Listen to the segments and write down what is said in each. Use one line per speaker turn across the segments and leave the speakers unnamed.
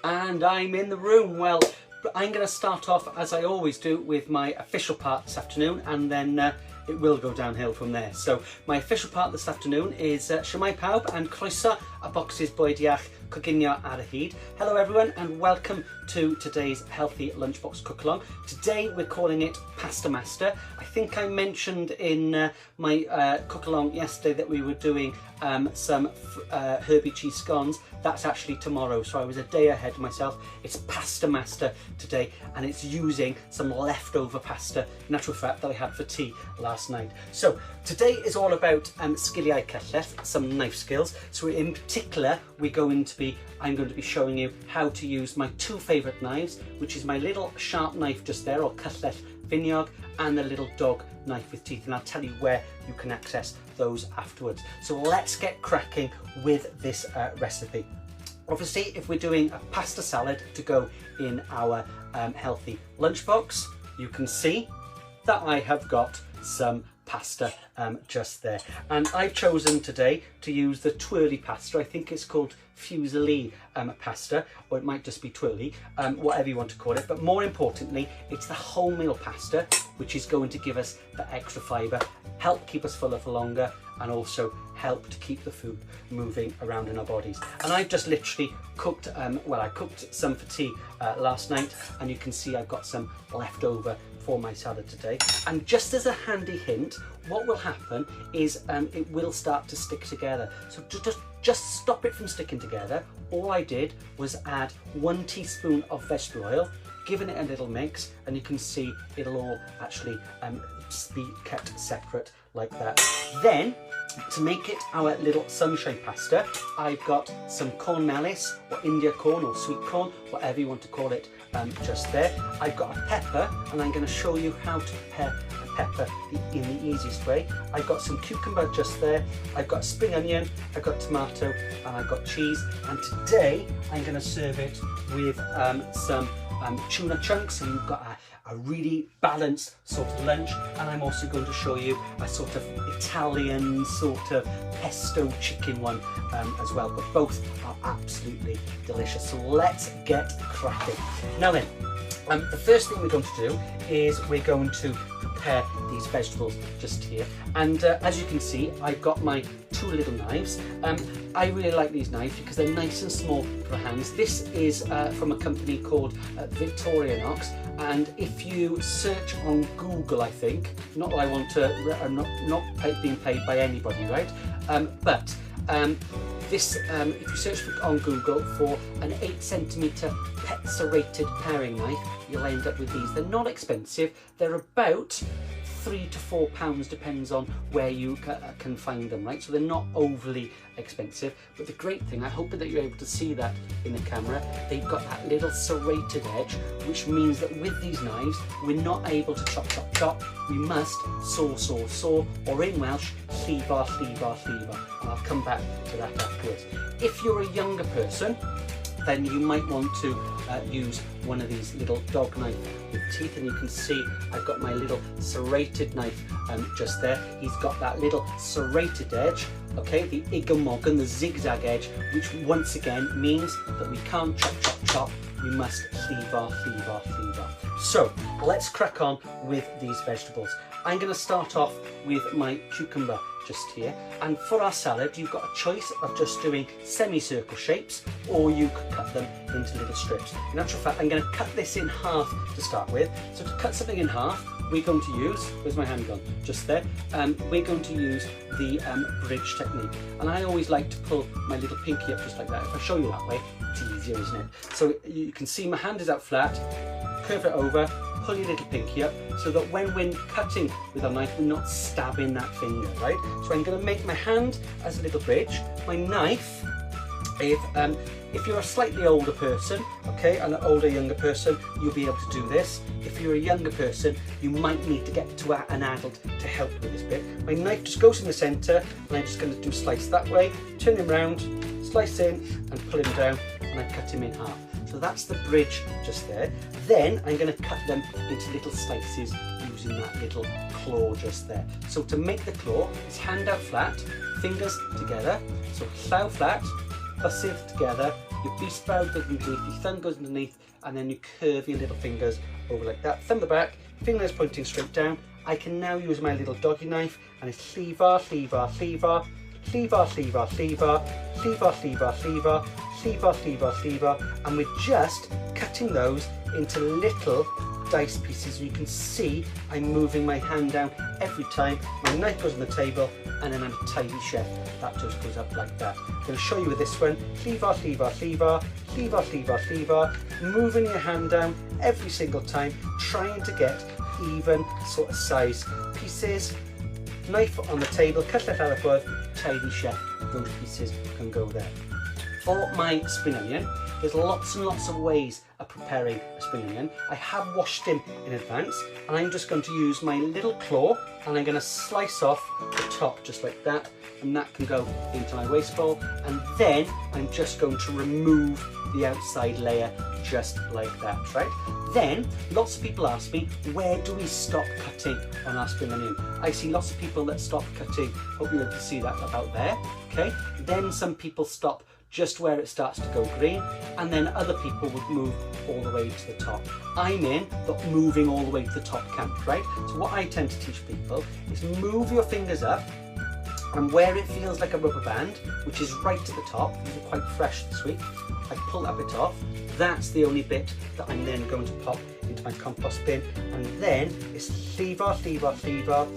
and I'm in the room. Well, I'm going to start off, as I always do, with my official part this afternoon, and then it will go downhill from there. So my official part this afternoon is Shwmae pawb and croeso a bocsys bwyd iach coginio ar y hyd. Hello everyone and welcome to today's healthy lunchbox cook along. Today we're calling it Pasta Master. I think I mentioned in my cook along yesterday that we were doing some herby cheese scones. That's actually tomorrow, so I was a day ahead of myself. It's Pasta Master today, and it's using some leftover pasta, in actual fact, that I had for tea last night. So today is all about sgiliau cyllell, some knife skills. So in particular, I'm going to be showing you how to use my two favourite knives, which is my little sharp knife just there, or cyllell finiog, and the little dog knife with teeth, and I'll tell you where you can access those afterwards. So let's get cracking with this recipe. Obviously, if we're doing a pasta salad to go in our healthy lunchbox, you can see that I have got some pasta just there, and I've chosen today to use the twirly pasta. I think it's called fusilli pasta, or it might just be twirly, whatever you want to call it, but more importantly it's the wholemeal pasta, which is going to give us the extra fibre, help keep us fuller for longer, and also help to keep the food moving around in our bodies. And I've just literally cooked, I cooked some for tea last night, and you can see I've got some left over for my salad today. And just as a handy hint, what will happen is it will start to stick together. So to just stop it from sticking together, all I did was add 1 teaspoon of vegetable oil, giving it a little mix, and you can see it'll all actually be kept separate like that. Then, to make it our little sunshine pasta, I've got some corn melis, or India corn, or sweet corn, whatever you want to call it, just there. I've got a pepper, and I'm going to show you how to prepare a pepper in the easiest way. I've got some cucumber just there, I've got spring onion, I've got tomato, and I've got cheese. And today I'm going to serve it with some tuna chunks, so you've got a really balanced sort of lunch. And I'm also going to show you a sort of Italian sort of pesto chicken one as well, but both are absolutely delicious. So let's get cracking. Now then, the first thing we're going to do is we're going to prepare these vegetables just here, and as you can see, I've got my two little knives. I really like these knives because they're nice and small for the hands. This is from a company called Victorinox, and if you search on Google, I think, not that I want to, I'm not being paid by anybody, right? But this, if you search on Google for an 8cm pet serrated paring knife, you'll end up with these. They're not expensive. They're about £3 to £4, depends on where you can find them, right? So they're not overly expensive, but the great thing, I hope that you're able to see that in the camera, they've got that little serrated edge, which means that with these knives, we're not able to chop, chop, chop. We must saw, saw, saw, or in Welsh, llibar, llibar, llibar. And I'll come back to that afterwards. If you're a younger person, then you might want to use one of these little dog knife with teeth, and you can see I've got my little serrated knife just there. He's got that little serrated edge, okay, the igamoggan, the zigzag edge, which once again means that we can't chop, chop, chop. We must llibar, llibar, llibar. So let's crack on with these vegetables. I'm going to start off with my cucumber just here, and for our salad you've got a choice of just doing semicircle shapes, or you could cut them into little strips. In actual fact, I'm going to cut this in half to start with. So to cut something in half, we're going to use, where's my hand gone? Just there. We're going to use the bridge technique, and I always like to pull my little pinky up just like that. If I show you that way, it's easier, isn't it? So you can see my hand is out flat, curve it over, pull your little pinky up, so that when we're cutting with our knife, we're not stabbing that finger, right? So I'm going to make my hand as a little bridge. My knife, if you're a slightly older person, okay, an older, younger person, you'll be able to do this. If you're a younger person, you might need to get to an adult to help with this bit. My knife just goes in the centre, and I'm just going to do slice that way, turn him round, slice in, and pull him down, and I cut him in half. So that's the bridge just there. Then I'm going to cut them into little slices using that little claw just there. So to make the claw, it's hand out flat, fingers together. So llaw flat, bysedd together, your beast brow goes underneath, your thumb goes underneath, and then you curve your little fingers over like that. Thumb the back, fingers pointing straight down. I can now use my little doggy knife, and it's cleaver, cleaver, cleaver, cleaver, cleaver, cleaver, cleaver, cleaver, cleaver, cleaver, cleaver, cleaver, and we're just cutting those into little dice pieces. You can see I'm moving my hand down every time. My knife goes on the table, and then I'm a tidy chef. That just goes up like that. I'm going to show you with this one. Cleaver, cleaver, cleaver, cleaver, cleaver, cleaver. Moving your hand down every single time, trying to get even sort of size pieces. Knife on the table, cutlet ar y bwrdd, tidy chef. Those pieces can go there. For my spring onion, there's lots and lots of ways of preparing a spring onion. I have washed him in advance, and I'm just going to use my little claw, and I'm going to slice off the top just like that, and that can go into my waste bowl. And then I'm just going to remove the outside layer just like that, right? Then lots of people ask me, where do we stop cutting on our spring onion? I see lots of people that stop cutting, hope you're able to see that about there, okay? Then some people stop just where it starts to go green, and then other people would move all the way to the top. I'm in but moving all the way to the top camp, right? So what I tend to teach people is move your fingers up, and where it feels like a rubber band, which is right at the top, these are quite fresh this week, I pull that bit off. That's the only bit that I'm then going to pop into my compost bin, and then it's cleaver, cleaver, cleaver,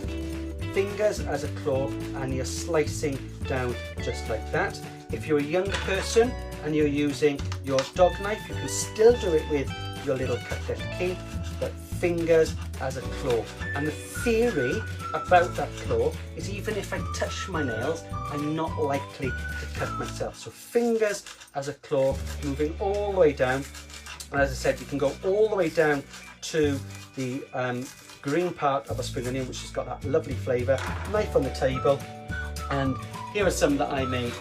fingers as a claw, and you're slicing down just like that. If you're a younger person and you're using your dog knife, you can still do it with your little cutlet key, but fingers as a claw. And the theory about that claw is even if I touch my nails, I'm not likely to cut myself. So fingers as a claw, moving all the way down. And as I said, you can go all the way down to the green part of a spring onion, which has got that lovely flavour. Knife on the table, and here are some that I made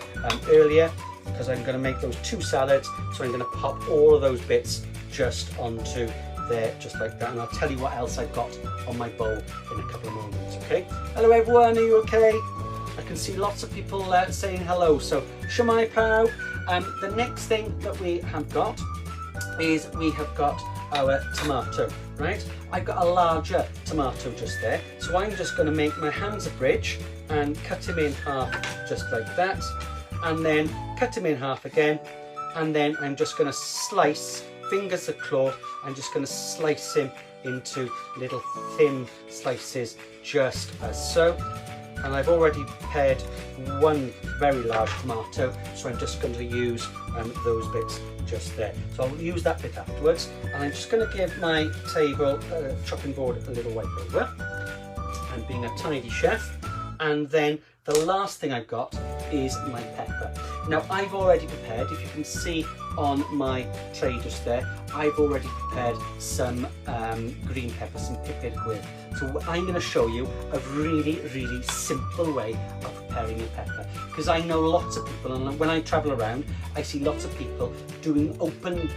earlier, because I'm going to make those 2 salads. So I'm going to pop all of those bits just onto there, just like that, and I'll tell you what else I've got on my bowl in a couple of moments. Okay, hello everyone, are you okay? I can see lots of people saying hello. So Shemai Pow. The next thing that we have got is we have got our tomato, right? I've got a larger tomato just there, so I'm just going to make my hands a bridge and cut him in half just like that, and then cut him in half again, and then I'm just going to slice, fingers a claw, I'm just going to slice him into little thin slices just as so. And I've already prepared 1 very large tomato, so I'm just going to use those bits just there. So I'll use that bit afterwards, and I'm just going to give my table chopping board a little wipe over, and being a tidy chef. And then the last thing I've got is my pepper. Now I've already prepared, if you can see on my tray just there, I've already prepared some green pepper, some pipit gwyrdd. So I'm going to show you a really, really simple way of preparing your pepper, because I know lots of people, and when I travel around, I see lots of people doing open,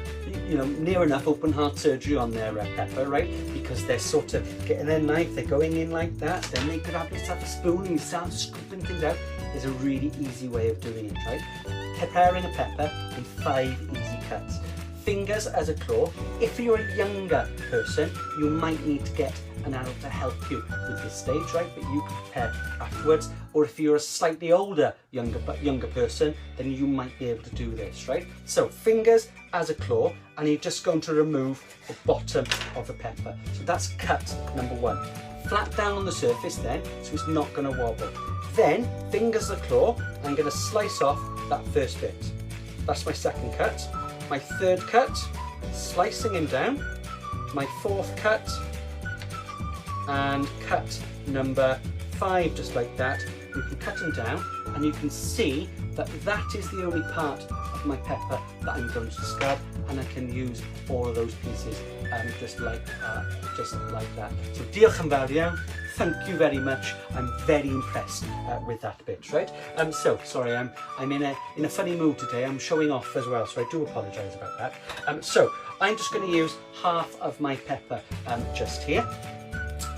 you know, near enough open heart surgery on their pepper, right? Because they're sort of getting their knife, they're going in like that, then they grab yourself a spoon and you start scooping things out. There's a really easy way of doing it, right? Preparing a pepper in 5 easy cuts. Fingers as a claw. If you're a younger person, you might need to get an adult to help you with this stage, right? But you can prepare afterwards. Or if you're a slightly older younger person, then you might be able to do this, right? So fingers as a claw, and you're just going to remove the bottom of the pepper. So that's cut number 1. Flat down on the surface then, so it's not going to wobble. Then fingers as a claw, I'm going to slice off that first bit. That's my second cut. My third cut, slicing him down. My 4th cut, and cut number 5, just like that. You can cut them down, and you can see that that is the only part of my pepper that I'm going to discard, and I can use all of those pieces just like that. So diolch yn fawr iawn. Thank you very much. I'm very impressed with that bit, right? So sorry, I'm in a funny mood today. I'm showing off as well, so I do apologise about that. So I'm just going to use half of my pepper just here.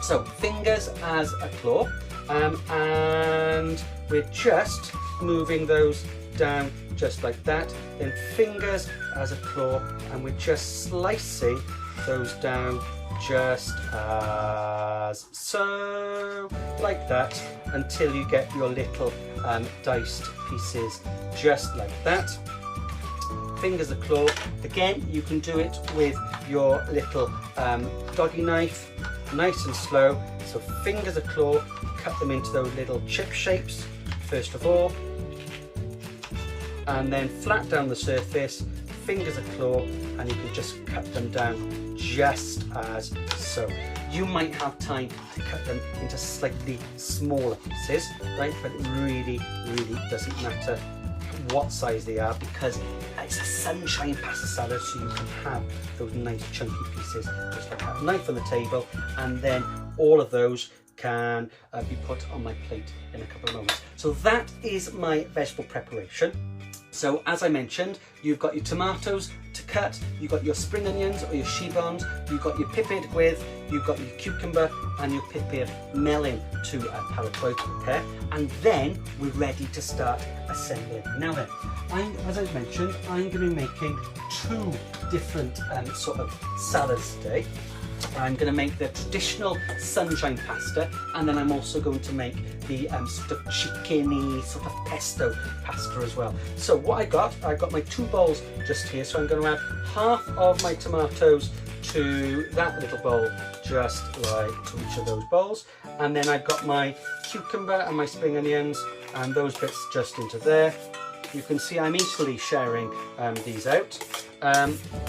So fingers as a claw, and we're just moving those down just like that, then fingers as a claw, and we're just slicing those down just as so, like that, until you get your little diced pieces just like that. Fingers a claw. Again, you can do it with your little doggy knife, nice and slow. So fingers a claw, cut them into those little chip shapes first of all, and then flat down the surface, fingers a claw, and you can just cut them down just as so. You might have time to cut them into slightly smaller pieces, right? But it really doesn't matter what size they are, because it's a sunshine pasta salad, so you can have those nice chunky pieces just like that. Knife on the table, and then all of those can be put on my plate in a couple of moments. So that is my vegetable preparation. So as I mentioned, you've got your tomatoes to cut, you've got your spring onions or your chibons, you've got your pipid with, you've got your cucumber and your pipid melon to paratoi to prepare, and then we're ready to start assembling. Now then, as I mentioned, I'm going to be making two different sort of salads today. I'm going to make the traditional sunshine pasta, and then I'm also going to make the sort of chickeny sort of pesto pasta as well. So what I got my two bowls just here, so I'm going to add half of my tomatoes to that little bowl, just like to each of those bowls, and then I've got my cucumber and my spring onions and those bits just into there. You can see I'm easily sharing these out,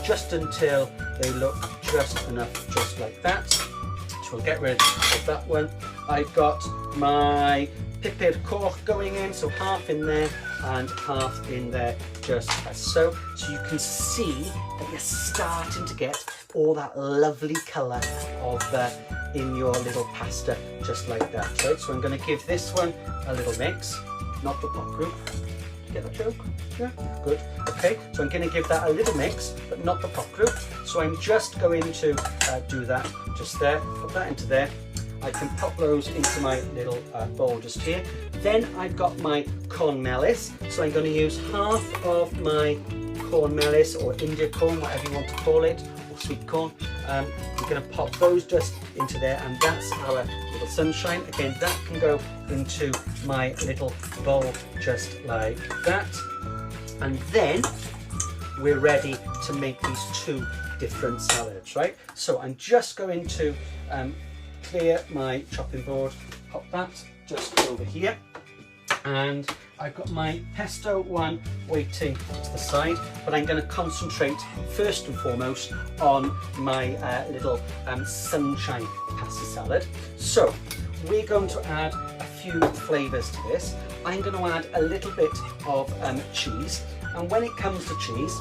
just until they look just enough, just like that. So we'll get rid of that one. I've got my pipid cork going in, so half in there and half in there, just as so. So you can see that you're starting to get all that lovely colour of in your little pasta, just like that. Right? So I'm going to give this one a little mix, not the pot group. Get that joke? Yeah, good. Okay, so I'm going to give that a little mix, but not the pot group. So I'm just going to do that just there, put that into there. I can pop those into my little bowl just here. Then I've got my corn melis, so I'm going to use half of my corn melis, or India corn, whatever you want to call it, or sweet corn. I'm going to pop those just into there, and that's our little sunshine. Again, that can go into my little bowl just like that. And then we're ready to make these two different salads, right? So I'm just going to clear my chopping board, pop that just over here, and I've got my pesto one waiting to the side, but I'm going to concentrate first and foremost on my little sunshine pasta salad. So we're going to add a few flavours to this. I'm going to add a little bit of cheese, and when it comes to cheese,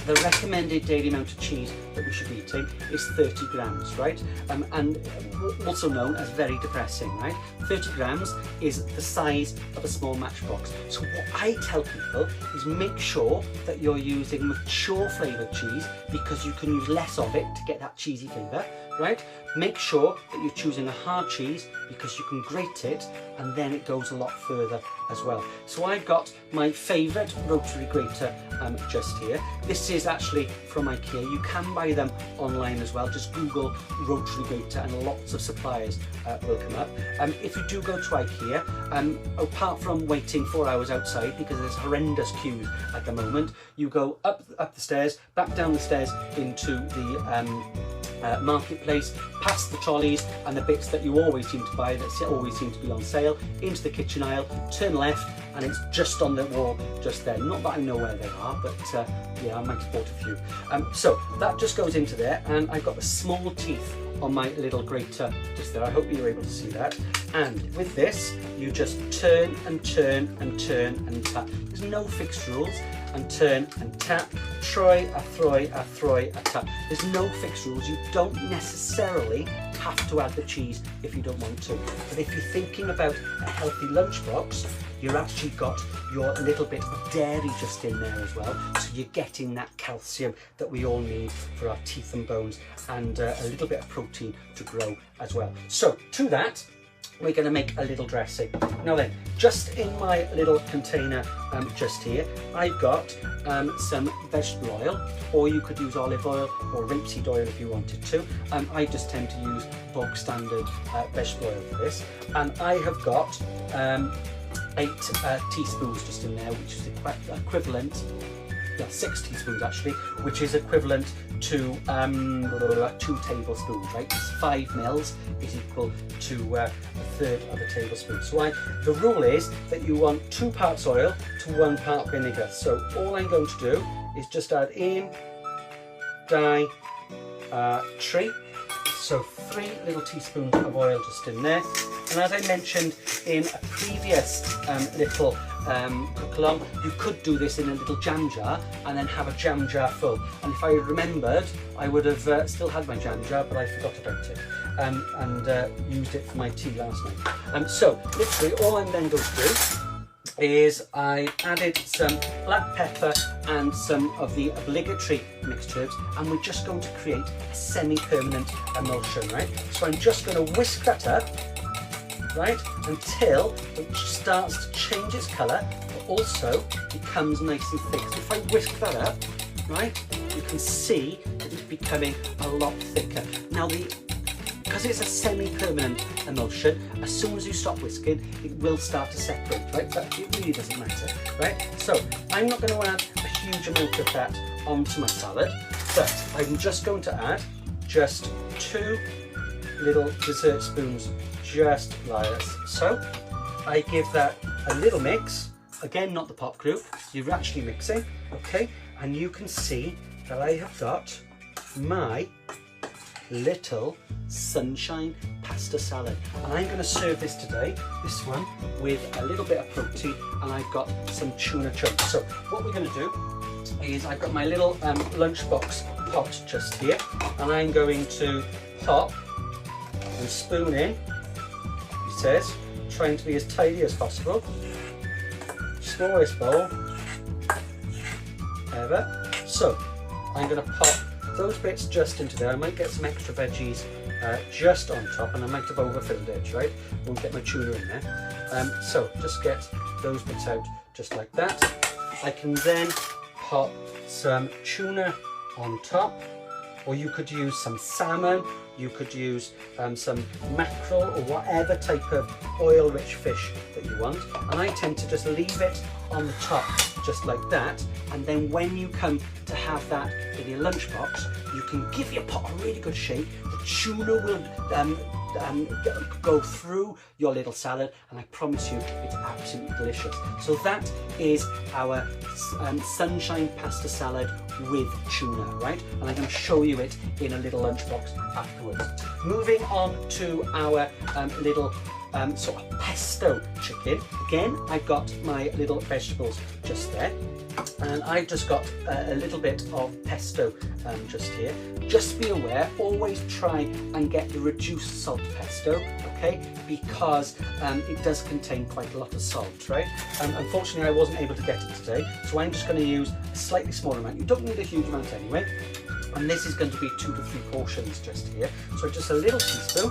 the recommended daily amount of cheese that we should be eating is 30 grams, right? And also known as very depressing, right? 30 grams is the size of a small matchbox. So what I tell people is make sure that you're using mature flavoured cheese, because you can use less of it to get that cheesy flavour, right? Make sure that you're choosing a hard cheese, because you can grate it and then it goes a lot further as well. So I've got my favourite rotary grater just here. This is actually from IKEA. You can buy them online as well. Just Google rotary grater and lots of suppliers will come up. If you do go to IKEA, apart from waiting 4 hours outside because there's horrendous queues at the moment, you go up the stairs, back down the stairs into the marketplace, past the trolleys and the bits that you always seem to buy, that always seem to be on sale, into the kitchen aisle, turn left, and it's just on the wall just there. Not that I know where they are, but yeah, I might have bought a few. So that just goes into there, and I've got the small teeth on my little grater just there. I hope you're able to see that. And with this, you just turn and turn and turn and tap. There's no fixed rules. And turn and tap, troy, a throy, a throy, a tap. There's no fixed rules. You don't necessarily have to add the cheese if you don't want to. But if you're thinking about a healthy lunchbox, you've actually got your little bit of dairy just in there as well. So you're getting that calcium that we all need for our teeth and bones, and a little bit of protein to grow as well. So to that, we're going to make a little dressing. Now then, just in my little container just here, I've got some vegetable oil, or you could use olive oil or rapeseed oil if you wanted to. I just tend to use bog standard vegetable oil for this. And I have got 8 teaspoons just in there, which is equivalent, 6 teaspoons actually, which is equivalent to 2 tablespoons, right? 5 mils is equal to 1/3 of a tablespoon. So the rule is that you want 2 parts oil to 1 part vinegar. So all I'm going to do is just add in, die, 3. So 3 little teaspoons of oil just in there. And as I mentioned in a previous little cook along, you could do this in a little jam jar and then have a jam jar full. And if I remembered, I would have still had my jam jar, but I forgot about it and used it for my tea last night. So literally all I'm then going to do is I added some black pepper and some of the obligatory mixed herbs, and we're just going to create a semi-permanent emulsion, right? So I'm just going to whisk that up, right, until it starts to change its colour, but also becomes nice and thick. So if I whisk that up, right, you can see that it's becoming a lot thicker. Now because it's a semi-permanent emulsion, as soon as you stop whisking, it will start to separate, right? But it really doesn't matter, right? So I'm not going to add a huge amount of that onto my salad, but I'm just going to add just 2 little dessert spoons, just like this. So I give that a little mix, again not the pop group, you're actually mixing, okay? And you can see that I have got my little sunshine pasta salad, and I'm going to serve this today, this one, with a little bit of protein, and I've got some tuna chunks. So what we're going to do is I've got my little lunchbox pot just here, and I'm going to pop and spoon in, he says, trying to be as tidy as possible. Smallest bowl ever. So I'm going to pop those bits just into there. I might get some extra veggies just on top, and I might have overfilled it, right? Won't get my tuna in there. So just get those bits out just like that. I can then pop some tuna on top, or you could use some salmon, you could use some mackerel, or whatever type of oil-rich fish that you want. And I tend to just leave it on the top just like that, and then when you come to have that in your lunchbox, you can give your pot a really good shake. The tuna will go through your little salad, and I promise you it's absolutely delicious. So that is our sunshine pasta salad with tuna, right? And I'm going to show you it in a little lunchbox afterwards. Moving on to our little sort of pesto chicken. Again, I've got my little vegetables just there, and I've just got a little bit of pesto just here. Just be aware, always try and get the reduced salt pesto, okay, because it does contain quite a lot of salt, right? Unfortunately, I wasn't able to get it today, so I'm just going to use a slightly smaller amount. You don't need a huge amount anyway, and this is going to be 2 to 3 portions just here. So just a little teaspoon,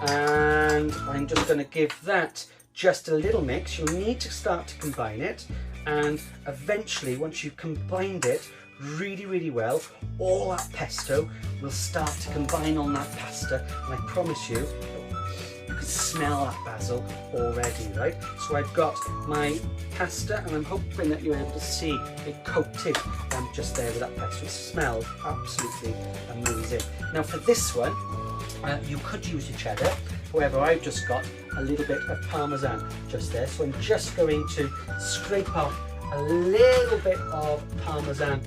and I'm just going to give that just a little mix. You'll need to start to combine it, and eventually once you've combined it really well, all that pesto will start to combine on that pasta, and I promise you, you can smell that basil already, right? So I've got my pasta, and I'm hoping that you're able to see it coated just there with that pesto. It smells absolutely amazing. Now for this one, you could use your cheddar, however I've just got a little bit of parmesan just there, so I'm just going to scrape off a little bit of parmesan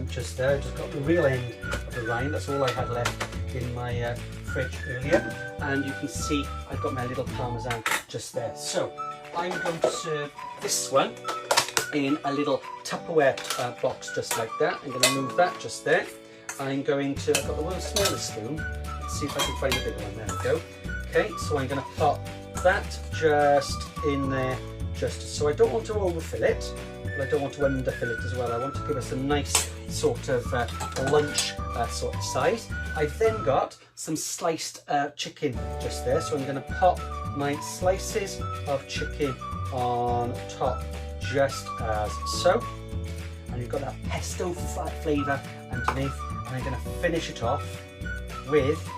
just there. I just got the real end of the rind, that's all I had left in my fridge earlier, and you can see I've got my little parmesan just there. So I'm going to serve this one in a little Tupperware box just like that. I'm going to move that just there. I'm going to, I've got the world's smallest spoon. Let's see if I can find a bigger one. There we go. Okay, so I'm going to pop that just in there, just so I don't want to overfill it, but I don't want to underfill it as well. I want to give us a nice sort of lunch sort of size. I've then got some sliced chicken just there, so I'm going to pop my slices of chicken on top, just as so. And you've got that pesto flavour underneath. And I'm going to finish it off with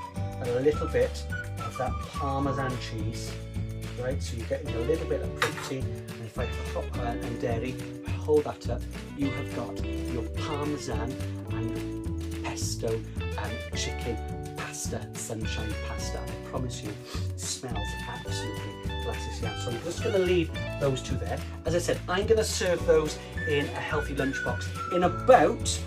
a little bit of that Parmesan cheese. Right, so you're getting a little bit of protein, and if I and dairy, hold that up, you have got your Parmesan and pesto and chicken pasta, sunshine pasta. I promise you, it smells absolutely delicious. So I'm just going to leave those two there. As I said, I'm going to serve those in a healthy lunchbox in about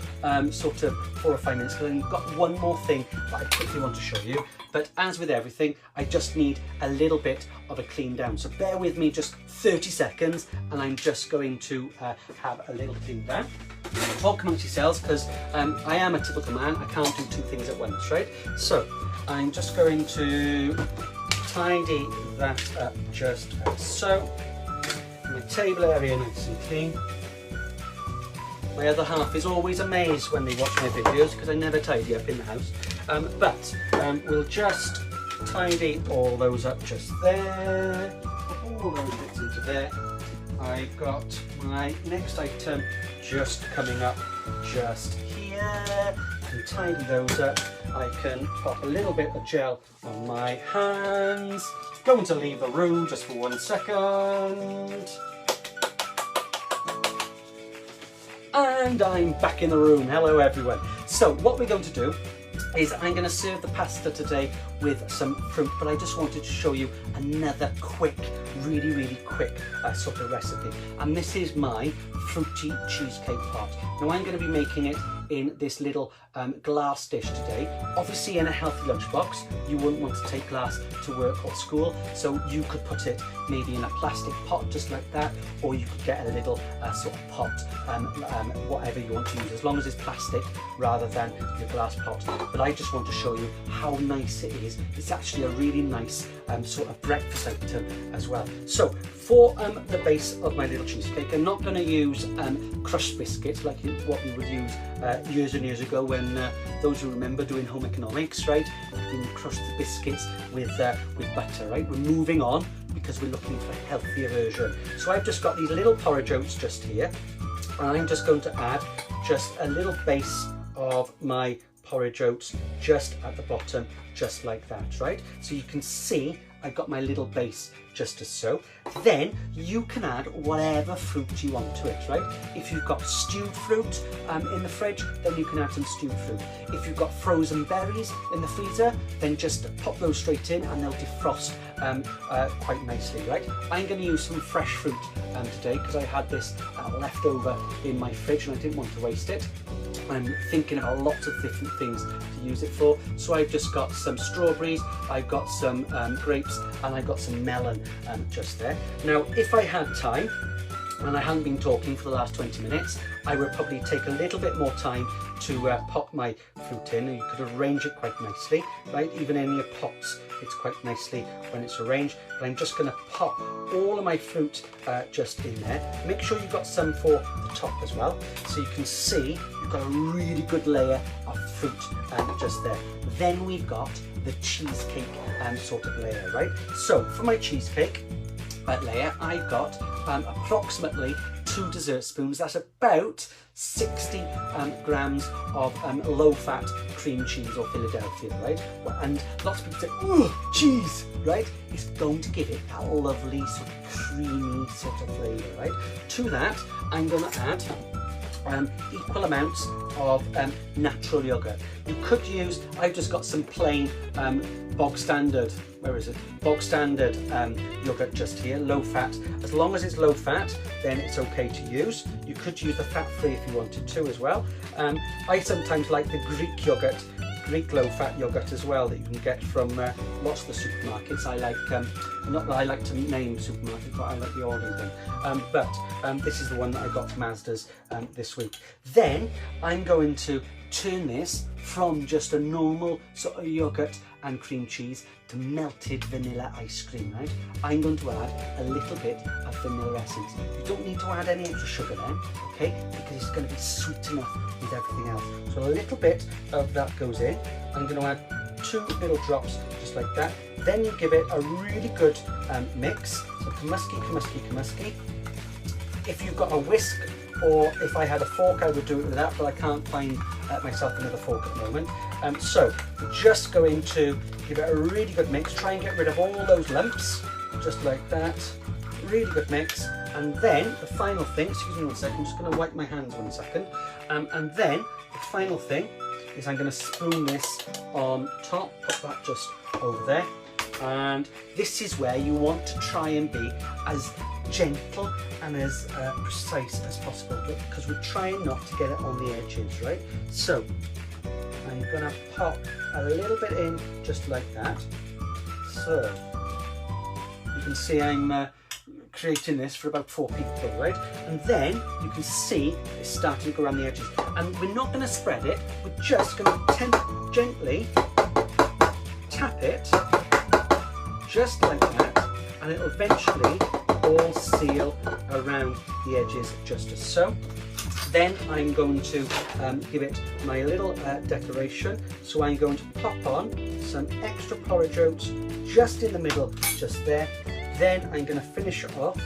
sort of 4 or 5 minutes, because I've got one more thing that I quickly want to show you. But as with everything, I just need a little bit of a clean down. So bear with me just 30 seconds, and I'm just going to have a little clean down. Talk amongst yourselves, because I am a typical man. I can't do 2 things at once, right? So I'm just going to tidy that up just so. My table area nice and clean. My other half is always amazed when they watch my videos because I never tidy up in the house. But we'll just tidy all those up just there. Put all those bits into there. I've got my next item just coming up just here. And tidy those up. I can pop a little bit of gel on my hands. Going to leave the room just for 1 second. And I'm back in the room. Hello everyone. So what we're going to do is I'm going to serve the pasta today with some fruit, but I just wanted to show you another quick, really quick sort of recipe. And this is my fruity cheesecake pot. Now I'm going to be making it in this little glass dish today. Obviously in a healthy lunchbox, you wouldn't want to take glass to work or school, so you could put it maybe in a plastic pot just like that, or you could get a little sort of pot, whatever you want to use, as long as it's plastic rather than your glass pot. But I just want to show you how nice it is. It's actually a really nice sort of breakfast item as well. So for the base of my little cheesecake, I'm not going to use crushed biscuits like what we would use years and years ago when those who remember doing home economics, right? You can crush the biscuits with butter, right? We're moving on because we're looking for a healthier version. So I've just got these little porridge oats just here, and I'm just going to add just a little base of my porridge oats just at the bottom, just like that, right? So you can see I've got my little base just as so. Then you can add whatever fruit you want to it, right? If you've got stewed fruit in the fridge, then you can add some stewed fruit. If you've got frozen berries in the freezer, then just pop those straight in and they'll defrost quite nicely, right? I'm going to use some fresh fruit today because I had this left over in my fridge and I didn't want to waste it. I'm thinking of lots of different things to use it for. So I've just got some strawberries, I've got some grapes, and I've got some melon just there. Now, if I had time, and I hadn't been talking for the last 20 minutes, I would probably take a little bit more time to pop my fruit in. You could arrange it quite nicely, right? Even in your pots, it's quite nicely when it's arranged. But I'm just going to pop all of my fruit just in there. Make sure you've got some for the top as well, so you can see you've got a really good layer of fruit just there. Then we've got the cheesecake sort of layer, right? So for my cheesecake layer, I've got approximately 2 dessert spoons. That's about 60 grams of low-fat cream cheese or Philadelphia, right? And lots of people say, "Oh, cheese!" right? It's going to give it that lovely sort of creamy sort of flavour, right? To that, I'm going to add equal amounts of natural yogurt. You could use, I've just got some plain bog standard, bog standard yogurt just here, low fat. As long as it's low fat, then it's okay to use. You could use the fat free if you wanted to as well. I sometimes like the Greek low-fat yogurt as well that you can get from lots of the supermarkets. I like, not that I like to name supermarkets, but I like the Aldi one. This is the one that I got from Asda's this week. Then I'm going to turn this from just a normal sort of yogurt and cream cheese to melted vanilla ice cream, right? I'm going to add a little bit of vanilla essence. You don't need to add any extra sugar then, okay? Because it's going to be sweet enough with everything else. So a little bit of that goes in. I'm going to add 2 little drops, just like that. Then you give it a really good mix. So kamuski. If you've got a whisk, or if I had a fork, I would do it with that, but I can't find myself another fork at the moment. So we're just going to give it a really good mix. Try and get rid of all those lumps, just like that. Really good mix. And then the final thing, excuse me 1 second, I'm just going to wipe my hands 1 second. And then the final thing is I'm going to spoon this on top, put that just over there. And this is where you want to try and be as gentle and as precise as possible, because we're trying not to get it on the edges, right? So I'm going to pop a little bit in just like that. So you can see I'm creating this for about 4 people, right? And then you can see it's starting to go around the edges. And we're not going to spread it, we're just going to gently tap it just like that, and it'll eventually all seal around the edges just as so. Then I'm going to give it my little decoration. So I'm going to pop on some extra porridge oats just in the middle, just there. Then I'm going to finish it off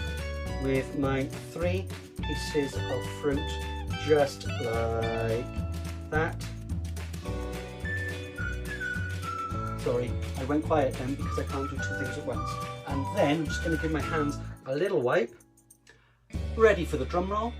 with my 3 pieces of fruit, just like that. Sorry, I went quiet then because I can't do 2 things at once. And then I'm just going to give my hands a little wipe. Ready for the drum roll.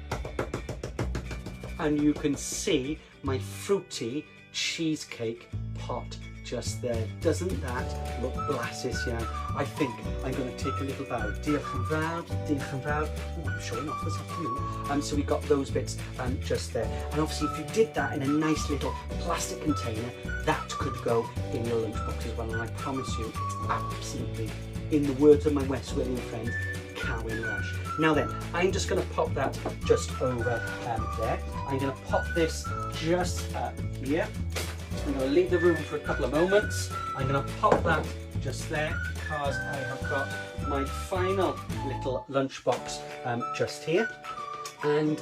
And you can see my fruity cheesecake pot just there. Doesn't that look blasses, yeah? I think I'm going to take a little bow. Diolch yn fawr. Oh, I'm showing off this afternoon. So we got those bits just there. And obviously if you did that in a nice little plastic container, that could go in your lunchbox as well. And I promise you, it's absolutely, in the words of my West Walian friend, Cowan Rush. Now then, I'm just going to pop that just over there. I'm going to pop this just here. I'm going to leave the room for a couple of moments. I'm going to pop that just there because I have got my final little lunchbox just here. And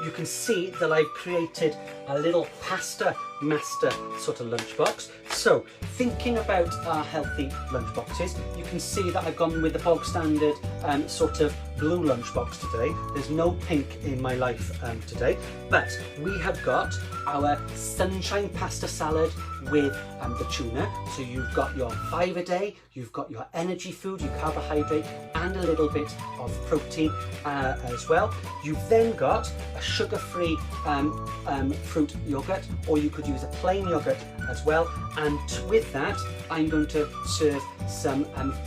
you can see that I've created a little pasta master sort of lunchbox. So thinking about our healthy lunchboxes, you can see that I've gone with the bog standard sort of blue lunchbox today. There's no pink in my life today, but we have got our sunshine pasta salad with the tuna. So you've got your 5 a day, you've got your energy food, your carbohydrate, and a little bit of protein as well. You've then got a sugar-free fruit yogurt, or you could use a plain yogurt as well. And with that, I'm going to serve some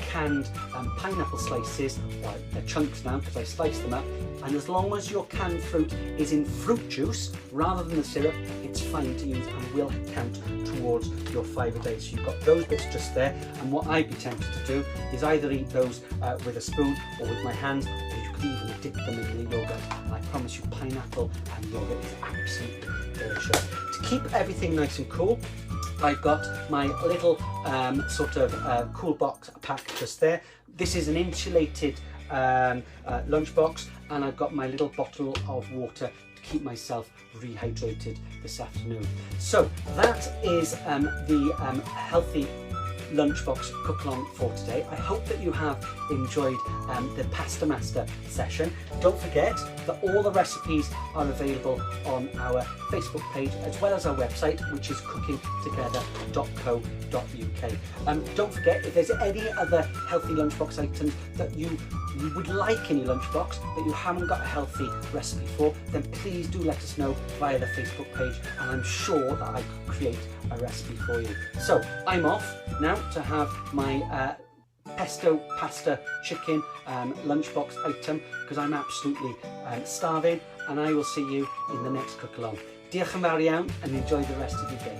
canned pineapple slices, or chunks now because I sliced them up. And as long as your canned fruit is in fruit juice rather than the syrup, it's fine to use and will count towards your 5 a day. So you've got those bits just there. And what I'd be tempted to do is either eat those with a spoon or with my hands, or you could even dip them in the yogurt. And I promise you, pineapple and yogurt is absolutely delicious. To keep everything nice and cool, I've got my little sort of cool box pack just there. This is an insulated lunchbox, and I've got my little bottle of water to keep myself rehydrated this afternoon. So that is the healthy lunchbox cook along for today. I hope that you have enjoyed the Pasta Master session. Don't forget that all the recipes are available on our Facebook page as well as our website, which is cookingtogether.co.uk. Don't forget, if there's any other healthy lunchbox items that you would like in your lunchbox but you haven't got a healthy recipe for, then please do let us know via the Facebook page, and I'm sure that I could create a recipe for you. So I'm off now to have my pesto pasta chicken lunchbox item because I'm absolutely starving, and I will see you in the next cook along. Diolch yn fawr iawn and enjoy the rest of your day.